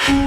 What's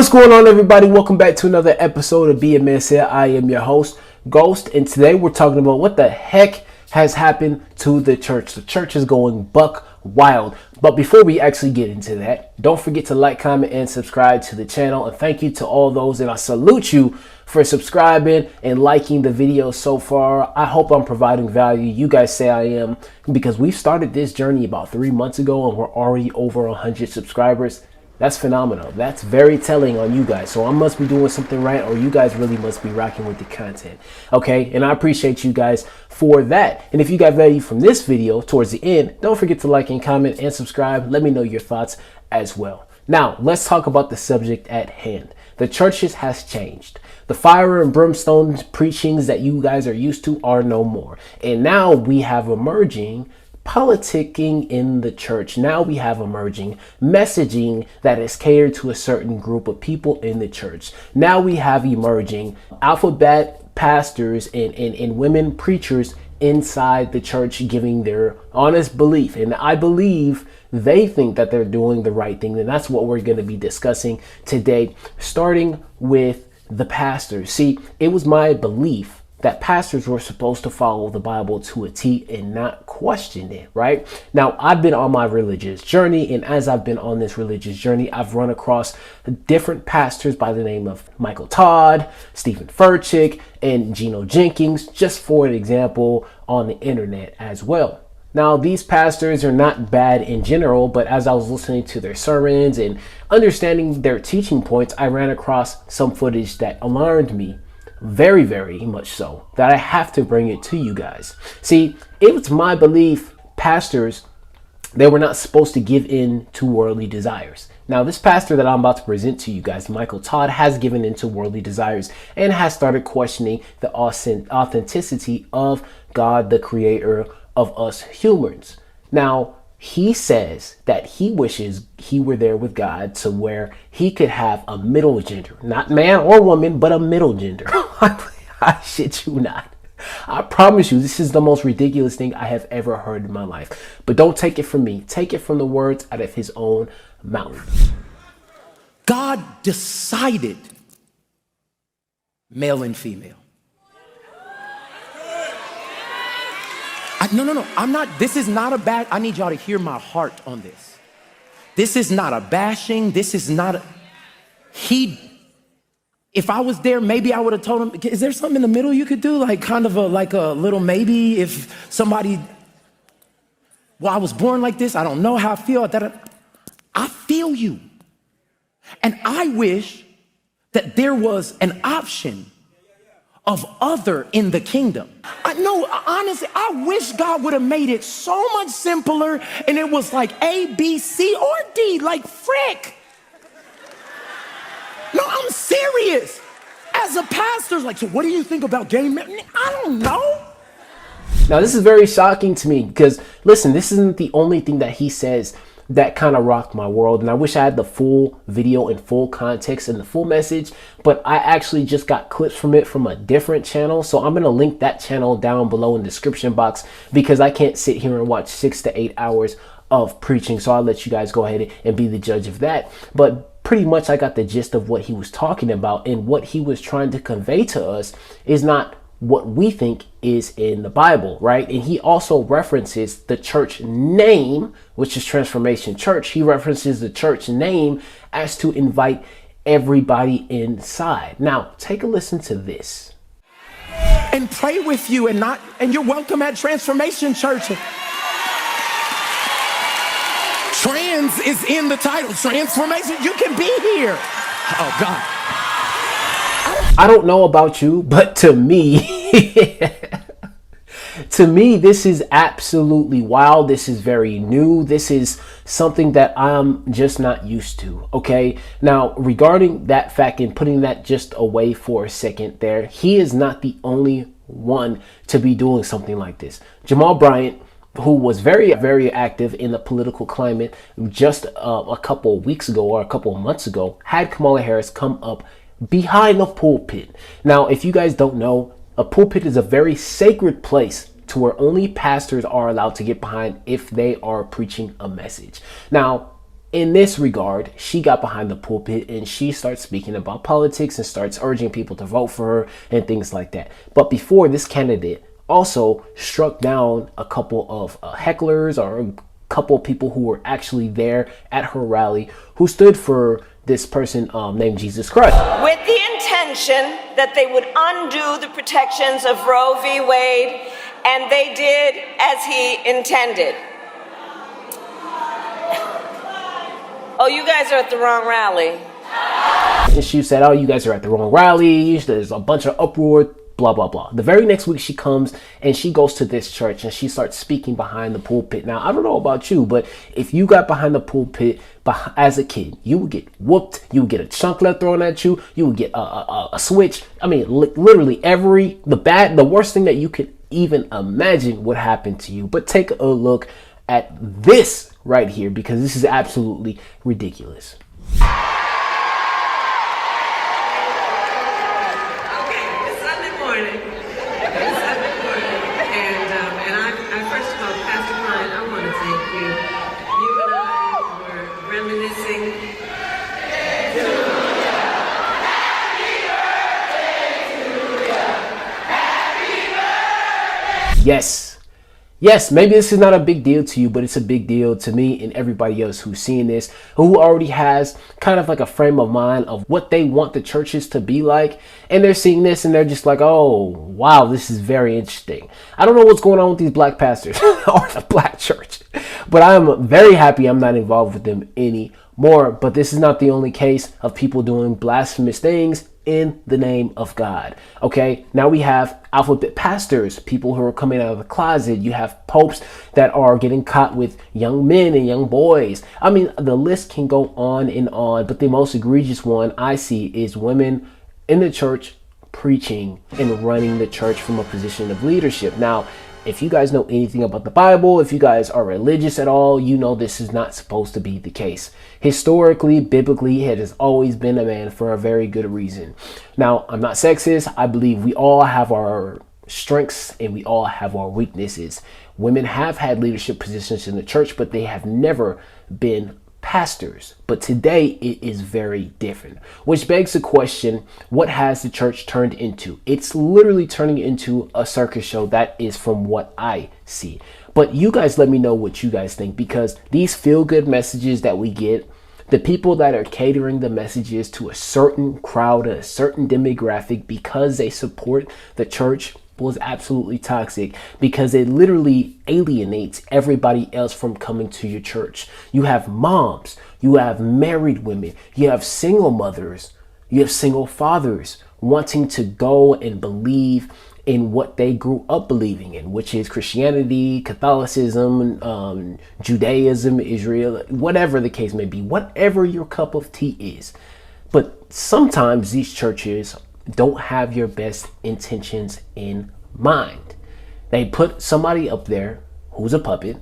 going on, everybody? Welcome back to another episode of BlackManSuburb. I am your host, Ghost, and today we're talking about what the heck has happened to the church. The church is going buck wild. But before we actually get into that, don't forget to like, comment, and subscribe to the channel. And thank you to all those, and I salute you for subscribing and liking the video so far. I hope I'm providing value. You guys say I am, because we started this journey about 3 months ago and we're already over 100 subscribers. That's phenomenal. That's very telling on you guys. So I must be doing something right, or you guys really must be rocking with the content. Okay, and I appreciate you guys for that. And if you got value from this video towards the end, don't forget to like and comment and subscribe. Let me know your thoughts as well. Now, let's talk about the subject at hand. The churches has changed. The fire and brimstone preachings that you guys are used to are no more. And now we have emerging politicking in the church. Now we have emerging messaging that is catered to a certain group of people in the church. Now we have emerging alphabet pastors and women preachers inside the church giving their honest belief. And I believe they think that they're doing the right thing. And that's what we're going to be discussing today, starting with the pastors. See, it was my belief that pastors were supposed to follow the Bible to a T and not question it, right? Now, I've been on my religious journey, and as I've been on this religious journey, I've run across different pastors by the name of Michael Todd, Stephen Furtick, and Gino Jenkins, just for an example, on the internet as well. Now, these pastors are not bad in general, but as I was listening to their sermons and understanding their teaching points, I ran across some footage that alarmed me. Very, very much so, that I have to bring it to you guys. See, it was my belief pastors, they were not supposed to give in to worldly desires. Now, this pastor that I'm about to present to you guys, Michael Todd, has given in to worldly desires and has started questioning the authenticity of God, the creator of us humans. Now, he says that he wishes he were there with God to where he could have a middle gender, not man or woman, but a middle gender. I shit you not. I promise you, this is the most ridiculous thing I have ever heard in my life. But don't take it from me. Take it from the words out of his own mouth. God decided male and female. No, I'm not, this is not a bad, I need y'all to hear my heart on this. This is not a bashing, this is not a, if I was there, maybe I would have told him, is there something in the middle you could do? Like kind of like a little maybe if somebody, well, I was born like this, I don't know how I feel. I feel you. And I wish that there was an option of other in the kingdom. Honestly, I wish God would have made it so much simpler and it was like A, B, C, or D, like frick. No, I'm serious. As a pastor, like, so what do you think about gay men? I don't know. Now, this is very shocking to me because, listen, this isn't the only thing that he says that kind of rocked my world, and I wish I had the full video and full context and the full message, but I actually just got clips from it from a different channel, so I'm going to link that channel down below in the description box because I can't sit here and watch 6 to 8 hours of preaching, so I'll let you guys go ahead and be the judge of that. But pretty much I got the gist of what he was talking about, and what he was trying to convey to us is not what we think is in the Bible, right? And he also references the church name, which is Transformation Church. He references the church name as to invite everybody inside. Now, take a listen to this. And pray with you and you're welcome at Transformation Church. Trans is in the title. Transformation, you can be here. Oh God. I don't know about you, but to me, to me, this is absolutely wild. This is very new. This is something that I'm just not used to. Okay. Now, regarding that fact and putting that just away for a second there, he is not the only one to be doing something like this. Jamal Bryant, who was very, very active in the political climate just a couple of weeks ago or a couple of months ago, had Kamala Harris come up behind the pulpit. Now, if you guys don't know, a pulpit is a very sacred place to where only pastors are allowed to get behind if they are preaching a message. Now, in this regard, she got behind the pulpit and she starts speaking about politics and starts urging people to vote for her and things like that. But before, this candidate also struck down a couple of hecklers or a couple of people who were actually there at her rally who stood for this person named Jesus Christ. With the intention that they would undo the protections of Roe v. Wade, and they did as he intended. Oh, you guys are at the wrong rally. And she said, oh, you guys are at the wrong rally. There's a bunch of uproar, blah, blah, blah. The very next week she comes and she goes to this church and she starts speaking behind the pulpit. Now, I don't know about you, but if you got behind the pulpit as a kid, you would get whooped. You would get a chunklet thrown at you. You would get a switch. I mean, literally the worst thing that you could even imagine would happen to you. But take a look at this right here, because this is absolutely ridiculous. Yes, maybe this is not a big deal to you, but it's a big deal to me and everybody else who's seeing this, who already has kind of like a frame of mind of what they want the churches to be like. And they're seeing this and they're just like, oh, wow, this is very interesting. I don't know what's going on with these black pastors or the black church, but I'm very happy I'm not involved with them anymore. But this is not the only case of people doing blasphemous things in the name of God. Okay, now we have alphabet pastors, people who are coming out of the closet. You have popes that are getting caught with young men and young boys. I mean, the list can go on and on, but the most egregious one I see is women in the church preaching and running the church from a position of leadership. Now, if you guys know anything about the Bible, if you guys are religious at all, you know this is not supposed to be the case. Historically, biblically, it has always been a man for a very good reason. Now, I'm not sexist. I believe we all have our strengths and we all have our weaknesses. Women have had leadership positions in the church, but they have never been pastors. But today it is very different, which begs the question, what has the church turned into? It's literally turning into a circus show. That is from what I see. But you guys let me know what you guys think, because these feel-good messages that we get, the people that are catering the messages to a certain crowd, a certain demographic, because they support the church, was absolutely toxic, because it literally alienates everybody else from coming to your church. You have moms, you have married women, you have single mothers, you have single fathers wanting to go and believe in what they grew up believing in, which is Christianity, Catholicism, Judaism, Israel, whatever the case may be, whatever your cup of tea is. But sometimes these churches don't have your best intentions in mind. They put somebody up there who's a puppet,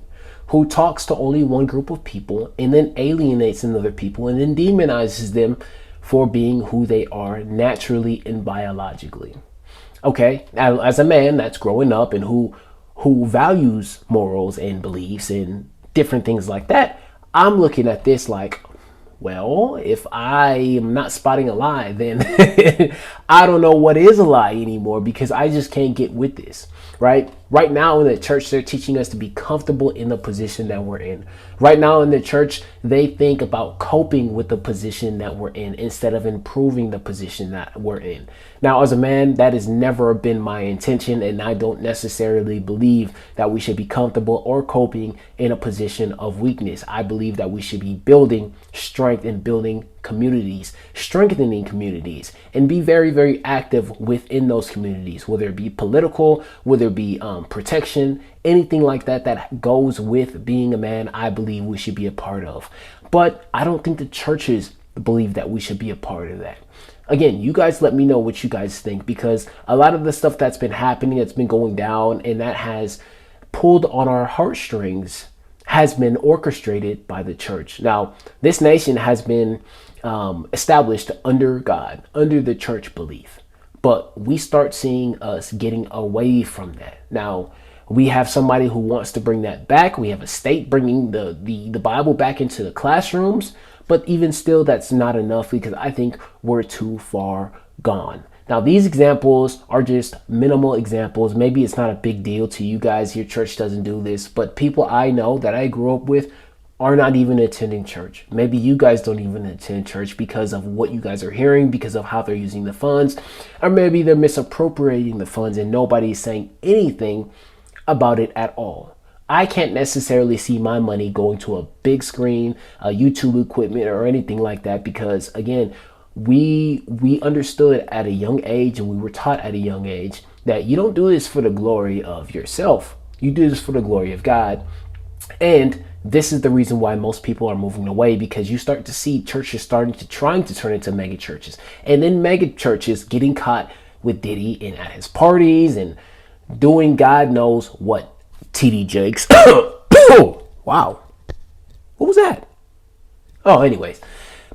who talks to only one group of people and then alienates another people and then demonizes them for being who they are naturally and biologically. Okay, now as a man that's growing up and who values morals and beliefs and different things like that, I'm looking at this like, well, if I am not spotting a lie, then I don't know what is a lie anymore, because I just can't get with this, right? Right now in the church, they're teaching us to be comfortable in the position that we're in. Right now in the church, they think about coping with the position that we're in instead of improving the position that we're in. Now, as a man, that has never been my intention, and I don't necessarily believe that we should be comfortable or coping in a position of weakness. I believe that we should be building strength and building communities, strengthening communities, and be very, very active within those communities, whether it be political, whether it be protection, anything like that that goes with being a man. I believe we should be a part of. But I don't think the churches believe that we should be a part of that. Again, you guys let me know what you guys think, because a lot of the stuff that's been happening, that's been going down, and that has pulled on our heartstrings has been orchestrated by the church. Now, this nation has been established under God, under the church belief. But we start seeing us getting away from that. Now, we have somebody who wants to bring that back. We have a state bringing the Bible back into the classrooms. But even still, that's not enough, because I think we're too far gone. Now, these examples are just minimal examples. Maybe it's not a big deal to you guys. Your church doesn't do this. But people I know that I grew up with are not even attending church. Maybe you guys don't even attend church because of what you guys are hearing, because of how they're using the funds, or maybe they're misappropriating the funds and nobody's saying anything about it at all. I can't necessarily see my money going to a big screen, YouTube equipment, or anything like that, because again, we understood at a young age, and we were taught at a young age, that you don't do this for the glory of yourself. You do this for the glory of God. And this is the reason why most people are moving away, because you start to see churches trying to turn into mega churches, and then mega churches getting caught with Diddy and at his parties and doing God knows what. TD Jakes. Wow. What was that? Oh, anyways.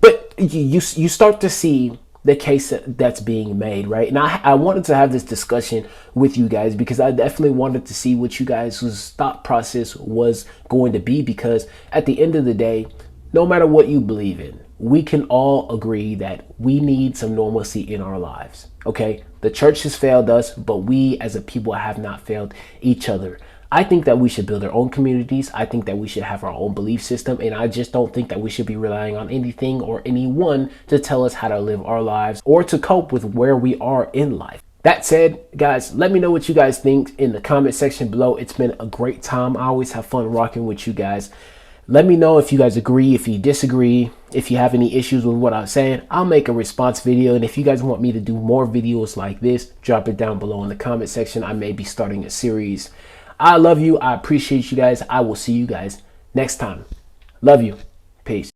But you start to see the case that's being made, right? And I wanted to have this discussion with you guys, because I definitely wanted to see what you guys' thought process was going to be, because at the end of the day, no matter what you believe in, we can all agree that we need some normalcy in our lives, okay? The church has failed us, but we as a people have not failed each other. I think that we should build our own communities. I think that we should have our own belief system. And I just don't think that we should be relying on anything or anyone to tell us how to live our lives or to cope with where we are in life. That said, guys, let me know what you guys think in the comment section below. It's been a great time. I always have fun rocking with you guys. Let me know if you guys agree, if you disagree, if you have any issues with what I'm saying. I'll make a response video. And if you guys want me to do more videos like this, drop it down below in the comment section. I may be starting a series. I love you. I appreciate you guys. I will see you guys next time. Love you. Peace.